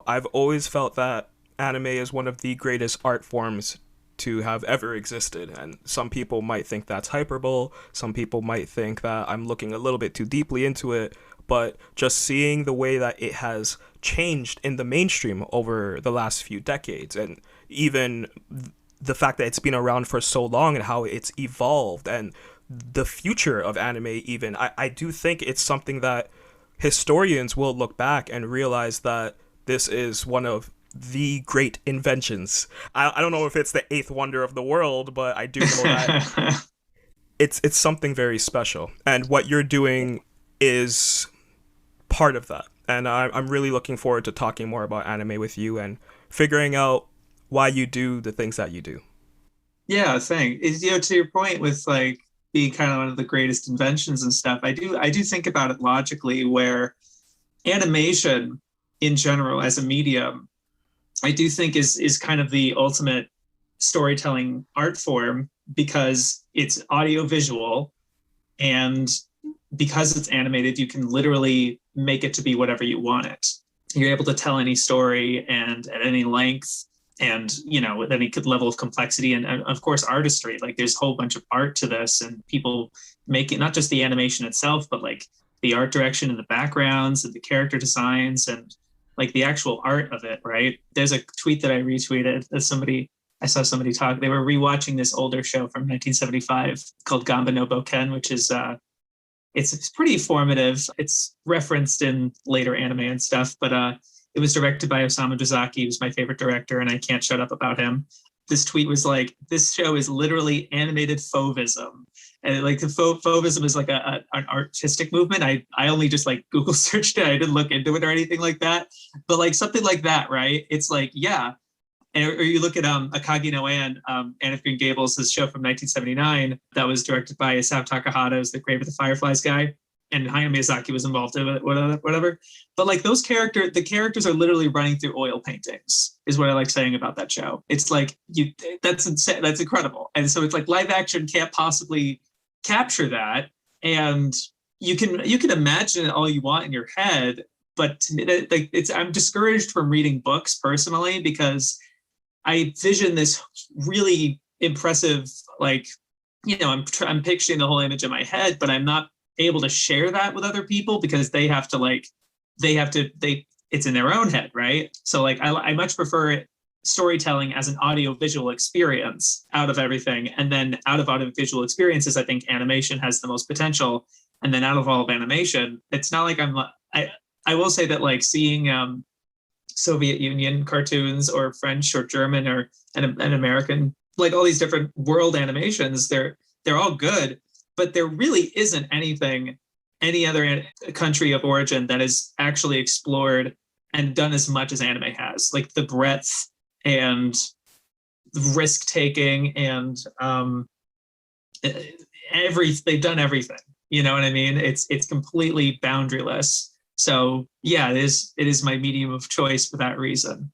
I've always felt that anime is one of the greatest art forms to have ever existed. And some people might think that's hyperbole. Some people might think that I'm looking a little bit too deeply into it. But just seeing the way that it has changed in the mainstream over the last few decades, and even the fact that it's been around for so long and how it's evolved, and the future of anime, even, I do think it's something that historians will look back and realize that this is one of the great inventions. I don't know if it's the eighth wonder of the world, but I do know that it's something very special. And what you're doing is part of that. And I'm really looking forward to talking more about anime with you and figuring out why you do the things that you do. Yeah, thing is, to your point with like being kind of one of the greatest inventions and stuff. I do think about it logically, where animation in general as a medium, I do think is kind of the ultimate storytelling art form because it's audio visual, and because it's animated, you can literally make it to be whatever you want it. You're able to tell any story and at any length, and with any level of complexity, and of course artistry. Like there's a whole bunch of art to this, and people make it not just the animation itself, but like the art direction and the backgrounds and the character designs and like the actual art of it, right? There's a tweet that I retweeted that I saw somebody talk. They were rewatching this older show from 1975 called Gamba no Boken, which is it's pretty formative. It's referenced in later anime and stuff, but it was directed by Osamu Dezaki, who's my favorite director, and I can't shut up about him. This tweet was like, "This show is literally animated fauvism," and like the fauvism is like an artistic movement. I only just like Google searched it. I didn't look into it or anything like that, but like something like that, right? It's like, yeah. Or you look at Akagi no An, Anne of Green Gables, this show from 1979 that was directed by Isao Takahata, who's the Grave of the Fireflies guy, and Hayao Miyazaki was involved in it, whatever. But like the characters are literally running through oil paintings, is what I like saying about that show. It's like that's insane, that's incredible, and so it's like live action can't possibly capture that, and you can imagine it all you want in your head, but to me, like I'm discouraged from reading books personally because I vision this really impressive, like, I'm picturing the whole image in my head, but I'm not able to share that with other people because it's in their own head, right? So like, I much prefer storytelling as an audio visual experience out of everything. And then out of audio visual experiences, I think animation has the most potential. And then out of all of animation, it's not like I will say that like seeing, Soviet Union cartoons or French or German or an American, like all these different world animations, they're all good, but there really isn't any other country of origin that is actually explored and done as much as anime has. Like the breadth and risk taking and they've done everything. You know what I mean? It's completely boundaryless. So yeah, it is my medium of choice for that reason.